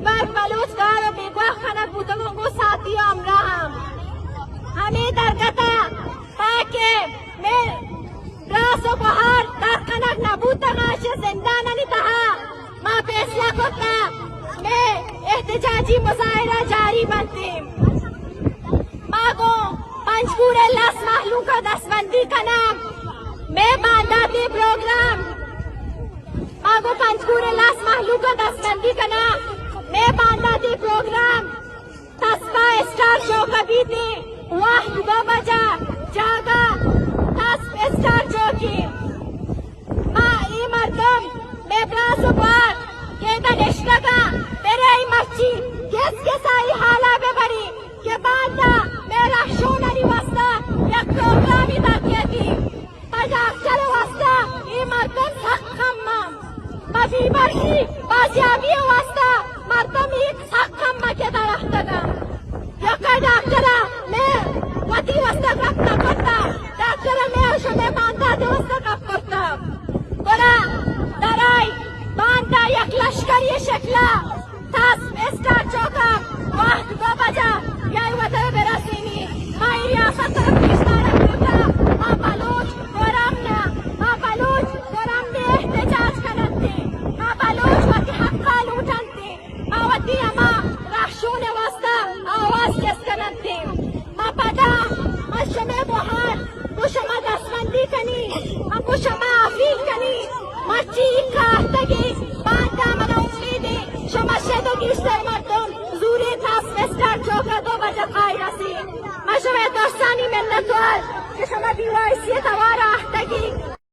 بیبر بلوچدار و بیگواه خنک بودگو ساتی امرا हमें दरकता ताकि मैं रासो बहार दरकनक नबूता गाशे जिंदाना नितहा माँ फैसला करता मैं एहतजाजी मुजाहिरा जारी बनती माँ को पंचकूरे लस महलूम का दसबंदी का नाम मैं बांधाती प्रोग्राम माँ को पंचकूरे लस महलूम का दसबंदी का नाम मैं बांधाती प्रोग्राम तस्बा स्टार शो कभी थी वाह दो बजा जागा तस स्टार चौकी माँ ई मर्दम मैं ब्रासो पार के दनिश्ता का तेरे ई मर्ची किस साई हाला पे बड़ी के बांधा मेरा शोनरी वास्ता एक प्रोग्राम ही ताकिया थी पजा चलो वास्ता ई मर्दम सख्खम्मा मफी बरकी बाजियाबी वास्ता मर्दम एक सख्खम्मा के दरख्त का यका डॉक्टरा मैं वती वास्ता कब तक करता डॉक्टरा मैं उसे बांधा दे वास्ता कब करता कोरा दराई बांधा एक लश्करी शक्ला तास स्टार चौका वाह दो बजा यार वतन बेरासीनी मायरी आफत किस्तारा करता माँ बलूच कोराम ने एहतजाज करते माँ बलूच वती हक्का लूटते माँ वती अमा राशूने वास्ता आवाज किस करते माँ पता मशमे बहार कुशमा दसबंदी कनी कुशमा अफील कनी मची खातगी बांधा मना उम्मीदी शमशे तो गिश्तर मर्दम जूरी थास स्टार चौका दो बजे खाई रसी मशमे दोस्तानी मिन्नतवार कि शमा दीवार से तवार